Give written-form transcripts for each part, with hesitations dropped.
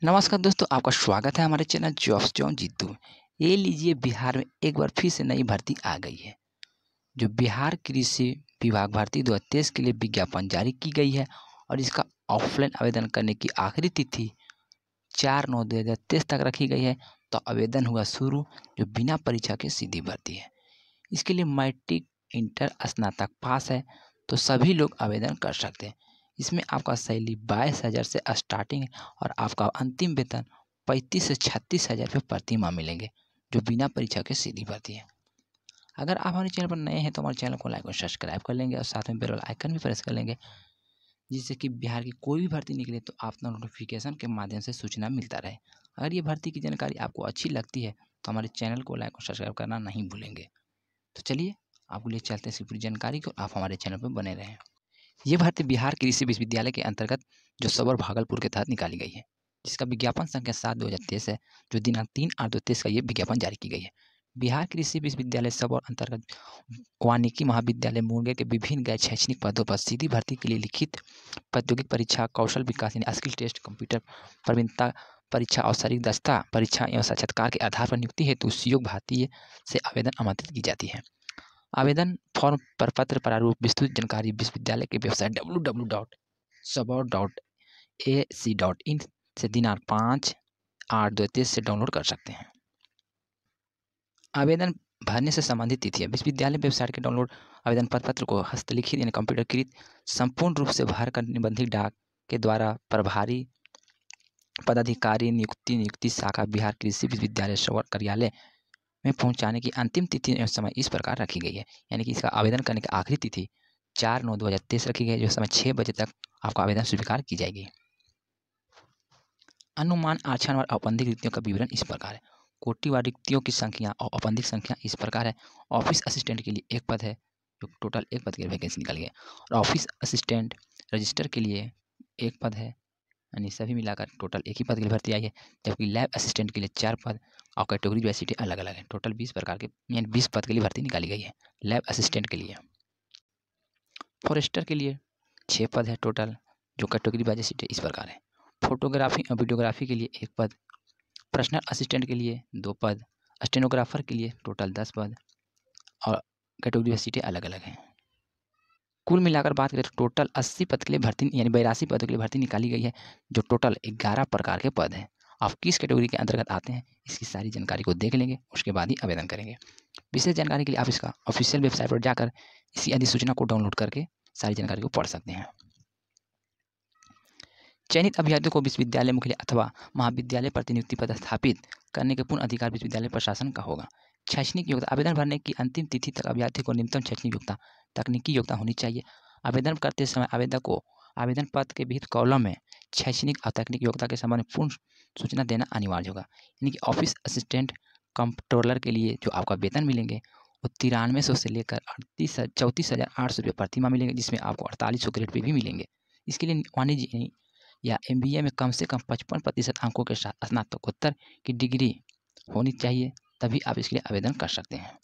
नमस्कार दोस्तों, आपका स्वागत है हमारे चैनल जॉब्स जॉन जीतू में। ये लीजिए, बिहार में एक बार फिर से नई भर्ती आ गई है। जो बिहार कृषि विभाग भर्ती 2023 के लिए विज्ञापन जारी की गई है और इसका ऑफलाइन आवेदन करने की आखिरी तिथि 4/9/2023 तक रखी गई है। तो आवेदन हुआ शुरू, जो बिना परीक्षा के सीधी भर्ती है। इसके लिए मैट्रिक, इंटर, स्नातक पास है तो सभी लोग आवेदन कर सकते हैं। इसमें आपका सैलरी 22,000 से स्टार्टिंग है और आपका अंतिम वेतन 35 से 36,000 रुपये प्रति माह मिलेंगे, जो बिना परीक्षा के सीधी भर्ती है। अगर आप हमारे चैनल पर नए हैं तो हमारे चैनल को लाइक और सब्सक्राइब कर लेंगे और साथ में बेल वाला आइकन भी प्रेस कर लेंगे, जिससे कि बिहार की कोई भी भर्ती निकले तो आपको नोटिफिकेशन के माध्यम से सूचना मिलता रहे। अगर ये भर्ती की जानकारी आपको अच्छी लगती है तो हमारे चैनल को लाइक और सब्सक्राइब करना नहीं भूलेंगे। तो चलिए, आपको लिए चलते हैं इसकी पूरी जानकारी को, आप हमारे चैनल पर बने रहें। ये भर्ती बिहार कृषि विश्वविद्यालय के अंतर्गत जो सबौर भागलपुर के तहत निकाली गई है, जिसका विज्ञापन संख्या 7/2023 है, जो दिनांक 3/8/23 का ये विज्ञापन जारी की गई है। बिहार कृषि विश्वविद्यालय सबौर अंतर्गत वानिकी महाविद्यालय मुंगेर के विभिन्न गैर शैक्षणिक पदों पर सीधी भर्ती के लिए लिखित प्रायोगिक परीक्षा, कौशल विकास यानी स्किल टेस्ट, कंप्यूटर प्रवीणता परीक्षा और शारीरिक दक्षता परीक्षा एवं साक्षात्कार के आधार पर नियुक्ति हेतु योग्य भारतीय से आवेदन आमंत्रित की जाती है। आवेदन फॉर्म पर पत्र प्रारूप विस्तृत जानकारी विश्वविद्यालय के वेबसाइट www.sabor.ac.in से दिनांक 5/8/2023 से डाउनलोड कर सकते हैं। आवेदन भरने से संबंधित तिथि है। विश्वविद्यालय वेबसाइट के डाउनलोड आवेदन पत्र को हस्तलिखित यानी कंप्यूटरकृत संपूर्ण रूप से भर कर निबंधित डाक के द्वारा प्रभारी पदाधिकारी नियुक्ति शाखा बिहार कृषि विश्वविद्यालय सबौर कार्यालय में पहुंचाने की अंतिम तिथि एवं समय इस प्रकार रखी गई है। यानी कि इसका आवेदन करने की आखिरी तिथि 4/9/2023 रखी गई है, जो समय 6 बजे तक आपका आवेदन स्वीकार की जाएगी। अनुमान आरक्षण और औपबंधिक रिक्तियों का विवरण इस प्रकार है। कोटिवार रिक्तियों की संख्या और औपबंधिक संख्या इस प्रकार है। ऑफिस असिस्टेंट के लिए 1 पद है, जो टोटल 1 पद की वैकेंसी निकाली है। और ऑफिस असिस्टेंट रजिस्टर के लिए 1 पद है, यानी सभी मिलाकर टोटल 1 ही पद के लिए भर्ती आई है। जबकि लैब असिस्टेंट के लिए 4 पद और कैटेगरी वाइज सीटें अलग अलग हैं। टोटल 20 प्रकार के यानी 20 पद के लिए भर्ती निकाली गई है लैब असिस्टेंट के लिए। फॉरेस्टर के लिए 6 पद है टोटल, जो कैटेगरी वाइज सीटें इस प्रकार है। फोटोग्राफी और वीडियोग्राफी के लिए 1 पद, पर्सनल असिस्टेंट के लिए 2 पद, स्टेनोग्राफर के लिए टोटल 10 पद और कैटेगरी वाइज सीटें अलग अलग हैं। कुल मिलाकर बात करें तो टोटल 80 पद के लिए भर्ती यानी 82 पदों के लिए भर्ती निकाली गई है, जो टोटल 11 प्रकार के पद हैं। आप किस कैटेगरी के अंतर्गत आते हैं, इसकी सारी जानकारी को देख लेंगे, उसके बाद ही आवेदन करेंगे। विशेष जानकारी के लिए आप इसका ऑफिशियल वेबसाइट पर जाकर इसी अधिसूचना को डाउनलोड करके सारी जानकारी को पढ़ सकते हैं। चयनित अभ्यर्थियों को विश्वविद्यालय मुख्यालय अथवा महाविद्यालय प्रतिनियुक्ति पद स्थापित करने के पूर्ण अधिकार विश्वविद्यालय प्रशासन का होगा। शैक्षणिक योग्यता, आवेदन भरने की अंतिम तिथि तक अभ्यर्थी को न्यूनतम शैक्षणिक योग्यता, तकनीकी योग्यता होनी चाहिए। आवेदन करते समय आवेदक को आवेदन पत्र के विहित कॉलम में शैक्षणिक और तकनीकी योग्यता के संबंध में पूर्ण सूचना देना अनिवार्य होगा। यानी कि ऑफिस असिस्टेंट कंप्ट्रोलर के लिए जो आपका वेतन मिलेंगे वो 9300 से लेकर 34,800 रुपये प्रति माह मिलेंगे, जिसमें आपको 4800 ग्रेड पे भी मिलेंगे। इसके लिए वाणिज्य या एमबीए में कम से कम 55% अंकों के साथ स्नातकोत्तर की डिग्री होनी चाहिए, तभी आप इसके लिए आवेदन कर सकते हैं।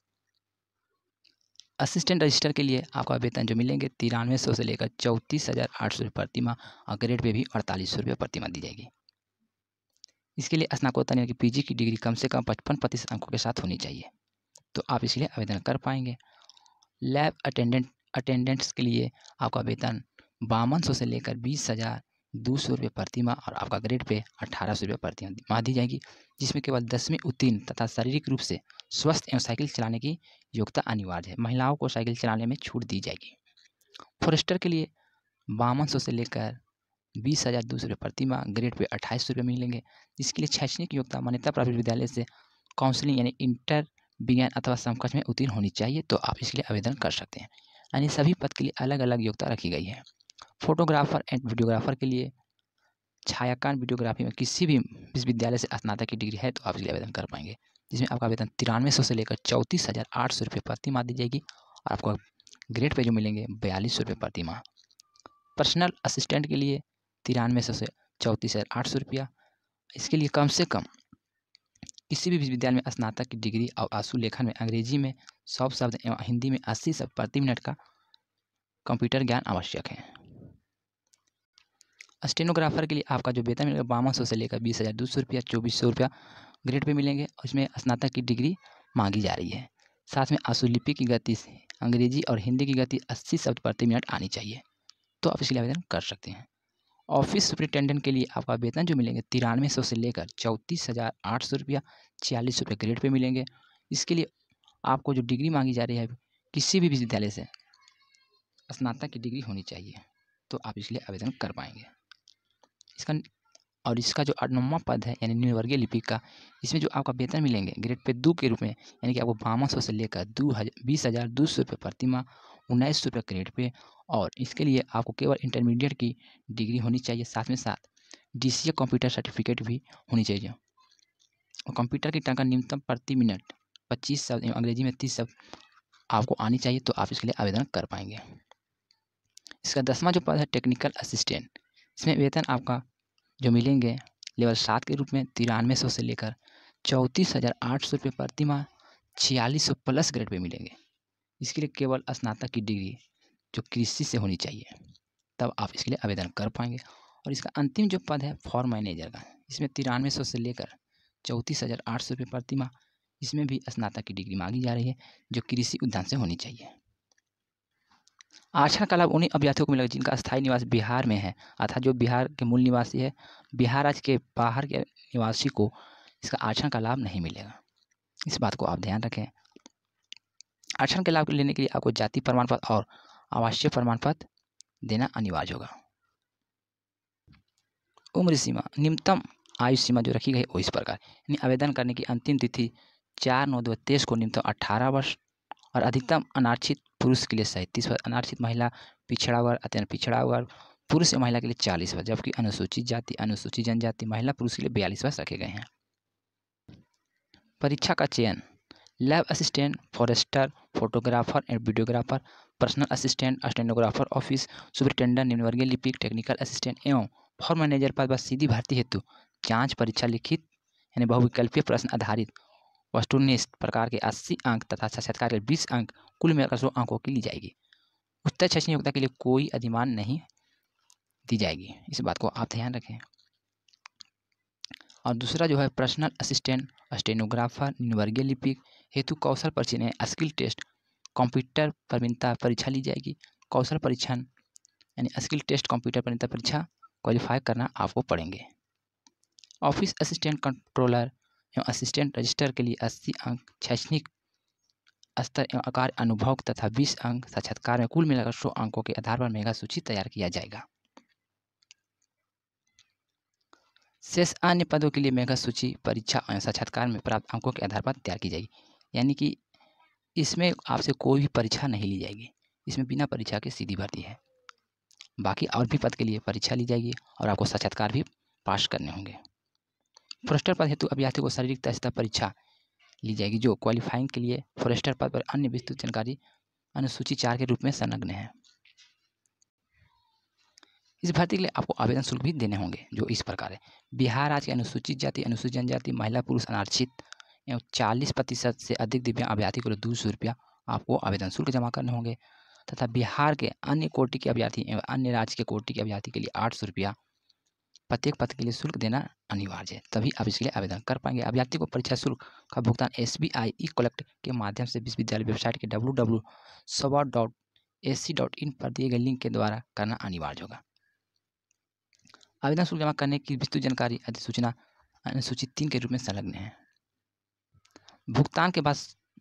असिस्टेंट रजिस्टर के लिए आपका वेतन जो मिलेंगे 9300 से लेकर 34,800 रुपये प्रति माह और ग्रेड पे भी 4800 रुपये प्रति माह दी जाएगी। इसके लिए स्नातकोत्तर यानी कि पीजी की डिग्री कम से कम 55% अंकों के साथ होनी चाहिए, तो आप इसके लिए आवेदन कर पाएंगे। लैब अटेंडेंट्स के लिए आपका वेतन 5200 से लेकर 20,200 रुपये प्रति माह और आपका ग्रेड पे 1800 रुपये प्रति माह दी जाएगी, जिसमें केवल 10वीं उत्तीर्ण तथा शारीरिक रूप से स्वस्थ एवं साइकिल चलाने की योग्यता अनिवार्य है। महिलाओं को साइकिल चलाने में छूट दी जाएगी। फॉरेस्टर के लिए 5200 से लेकर 20,200 रुपये प्रति माह, ग्रेड पे 2800 रुपये मिलेंगे। इसके लिए शैक्षणिक योग्यता मान्यता प्राप्त विद्यालय से काउंसलिंग यानी इंटर विज्ञान अथवा समकक्ष में उत्तीर्ण होनी चाहिए, तो आप इसके लिए आवेदन कर सकते हैं। यानी सभी पद के लिए अलग अलग योग्यता रखी गई है। फोटोग्राफर एंड वीडियोग्राफर के लिए छायांकन वीडियोग्राफी में किसी भी विश्वविद्यालय से स्नातक की डिग्री है तो आप इसके लिए आवेदन कर पाएंगे, जिसमें आपका वेतन 9300 से लेकर 34,800 रुपये प्रति माह दी जाएगी और आपको ग्रेड पे जो मिलेंगे 4200 रुपये प्रति माह। पर्सनल असिस्टेंट के लिए 9300 से 34,800 रुपया। इसके लिए कम से कम किसी भी विश्वविद्यालय में स्नातक की डिग्री और आशु लेखन में अंग्रेजी में 100 शब्द एवं हिंदी में 80 शब्द प्रति मिनट का कंप्यूटर ज्ञान आवश्यक है। स्टेनोग्राफर के लिए आपका जो वेतन मिलेगा 5200 से लेकर 20,200 रुपया, 2400 रुपया ग्रेड पे मिलेंगे और इसमें स्नातक की डिग्री मांगी जा रही है। साथ में आशुलिपि की गति से अंग्रेजी और हिंदी की गति 80 शब्द प्रति मिनट आनी चाहिए, तो आप इसके लिए आवेदन कर सकते हैं। ऑफिस सुपरिटेंडेंट के लिए आपका वेतन जो मिलेंगे 9300 से लेकर 34,800 रुपया, 46 रुपये ग्रेड पे मिलेंगे। इसके लिए आपको जो डिग्री मांगी जा रही है किसी भी विश्वविद्यालय से स्नातक की डिग्री होनी चाहिए, तो आप इसके लिए आवेदन कर पाएंगे। इसका जो 8वां पद है यानी निम्नवर्गीय लिपिक का, इसमें जो आपका वेतन मिलेंगे ग्रेड पे 2 के रूप में, यानी कि आपको 5200 से लेकर 20,200 रुपये प्रति माह, 19 रुपये ग्रेड पे, और इसके लिए आपको केवल इंटरमीडिएट की डिग्री होनी चाहिए। साथ में साथ DCA कंप्यूटर सर्टिफिकेट भी होनी चाहिए और कंप्यूटर की टंका न्यूनतम प्रति मिनट 25 शब्द, अंग्रेजी में 30 शब्द आपको आनी चाहिए, तो आप इसके लिए आवेदन कर पाएंगे। इसका 10वां जो पद है टेक्निकल असिस्टेंट, इसमें वेतन आपका जो मिलेंगे लेवल 7 के रूप में 9300 से लेकर 34,800 रुपये प्रति माह, 4600 प्लस ग्रेड पे मिलेंगे। इसके लिए केवल स्नातक की डिग्री जो कृषि से होनी चाहिए, तब आप इसके लिए आवेदन कर पाएंगे। और इसका अंतिम जो पद है फॉर्म मैनेजर का, इसमें 9300 से लेकर 34,800 रुपये प्रति माह, इसमें भी स्नातक की डिग्री मांगी जा रही है जो कृषि उद्यान से होनी चाहिए। आरक्षण का लाभ उन्हीं अभ्यर्थियों को मिलेगा जिनका स्थायी निवास बिहार में है, अर्थात जो बिहार के मूल निवासी है, बिहार राज्य के बाहर के निवासी को इसका आरक्षण का लाभ नहीं मिलेगा। इस बात को आप ध्यान रखें। आरक्षण के लाभ लेने के लिए आपको जाति प्रमाण पत्र और आवासीय प्रमाण पत्र देना अनिवार्य होगा। उम्र सीमा, न्यूनतम आयु सीमा जो रखी गई वो इस प्रकार, यानी आवेदन करने की अंतिम तिथि 4/9/2023 को न्यूनतम 18 वर्ष और अधिकतम अनारक्षित पुरुष के लिए 37 वर्ष, अनारक्षित महिला, पिछड़ा वर्ग, अत्यंत पिछड़ा वर्ग पुरुष या महिला के लिए 40 वर्ष, जबकि अनुसूचित जाति, अनुसूचित जनजाति, महिला पुरुष के लिए 42 वर्ष रखे गए हैं। परीक्षा का चयन, lab assistant, forester, photographer and videographer, personal assistant, stenographer, office superintendent, निम्नवर्गीय लिपिक, टेक्निकल असिस्टेंट एवं फॉर्म मैनेजर पद पर सीधी भर्ती हेतु जांच परीक्षा लिखित यानी बहुविकल्पीय प्रश्न आधारित वस्तुनिष्ठ प्रकार के 80 अंक तथा साक्षात्कार के 20 अंक, कुल मिलाकर 100 अंकों की ली जाएगी। उच्च शैक्षणिक योग्यता के लिए कोई अधिमान नहीं दी जाएगी, इस बात को आप ध्यान रखें। और दूसरा जो है पर्सनल असिस्टेंट, स्टेनोग्राफर, निम्नवर्गीय लिपिक हेतु कौशल परीक्षण स्किल टेस्ट, कंप्यूटर प्रवीणता परीक्षा ली जाएगी। कौशल परीक्षण यानी स्किल टेस्ट, कंप्यूटर प्रवीणता परीक्षा क्वालिफाई करना आपको पड़ेंगे। ऑफिस असिस्टेंट, कंट्रोलर एवं असिस्टेंट रजिस्टर के लिए 80 अंक शैक्षणिक स्तर एवं आकार अनुभव तथा 20 अंक साक्षात्कार में, कुल मिलाकर 100 अंकों के आधार पर मेगा सूची तैयार किया जाएगा। शेष अन्य पदों के लिए मेगा सूची परीक्षा एवं साक्षात्कार में प्राप्त अंकों के आधार पर तैयार की जाएगी, यानी कि इसमें आपसे कोई भी परीक्षा नहीं ली जाएगी, इसमें बिना परीक्षा के सीधी भर्ती है। बाकी और भी पद के लिए परीक्षा ली जाएगी और आपको साक्षात्कार भी पास करने होंगे। फॉरेस्टर पद हेतु अभ्यर्थी को शारीरिक दक्षता परीक्षा ली जाएगी जो क्वालिफाइंग के लिए फॉरेस्टर पद पर अन्य विस्तृत जानकारी अनुसूची 4 के रूप में संलग्न है। इस भर्ती के लिए आपको आवेदन शुल्क भी देने होंगे जो इस प्रकार है। बिहार राज्य के अनुसूचित जाति, अनुसूचित जनजाति, महिला पुरुष अनारक्षित एवं 40% से अधिक दिव्यांग अभ्यर्थी को 200 रुपया आपको आवेदन शुल्क जमा करने होंगे, तथा बिहार के अन्य कोटि के अभ्यर्थी एवं अन्य राज्य के कोटि के अभ्यर्थी के लिए 800 रुपया प्रत्येक पद के लिए शुल्क देना अनिवार्य है, तभी आप इसके लिए आवेदन कर पाएंगे। अभ्यर्थी को परीक्षा शुल्क का भुगतान SBI ई-कलेक्ट के माध्यम से विश्वविद्यालय वेबसाइट के www.sawa.ac.in पर दिए गए लिंक के द्वारा करना अनिवार्य होगा। आवेदन शुल्क जमा करने की विस्तृत जानकारी अधिसूचना अनुसूची 3 के रूप में संलग्न है। भुगतान के बाद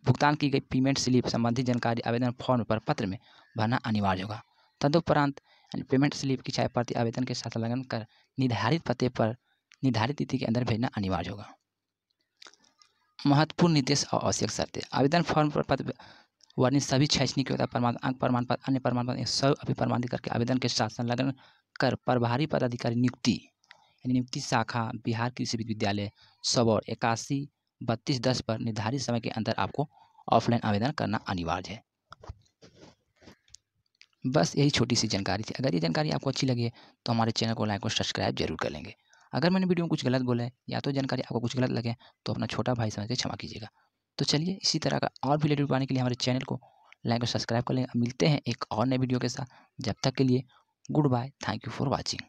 भुगतान की गई पेमेंट स्लिप संबंधी जानकारी आवेदन फॉर्म पर पत्र में भरना अनिवार्य होगा। तदुपरांत पेमेंट स्लिप की छाया प्रति आवेदन के साथ संलग्न कर निर्धारित पते पर निर्धारित तिथि के अंदर भेजना अनिवार्य होगा। महत्वपूर्ण निर्देश और आवश्यक शर्तें, आवेदन फॉर्म पर पत्र वर्णित सभी शैक्षणिक योग्यता प्रमाण, अंक प्रमाण पत्र, अन्य प्रमाण पत्र सब अभिप्रमाणित करके आवेदन के साथ संलग्न कर प्रभारी पदाधिकारी नियुक्ति यानी नियुक्ति शाखा बिहार कृषि विश्वविद्यालय सबौर 81-32-10 पर निर्धारित समय के अंदर आपको ऑफलाइन आवेदन करना अनिवार्य है। बस यही छोटी सी जानकारी थी। अगर ये जानकारी आपको अच्छी लगी है तो हमारे चैनल को लाइक और सब्सक्राइब जरूर कर लेंगे। अगर मैंने वीडियो में कुछ गलत बोला है या तो जानकारी आपको कुछ गलत लगे तो अपना छोटा भाई समझ के क्षमा कीजिएगा। तो चलिए इसी तरह का और भी वीडियो पाने के लिए हमारे चैनल को लाइक और सब्सक्राइब कर लेंगे। मिलते हैं एक और नए वीडियो के साथ, जब तक के लिए goodbye, thank you for watching.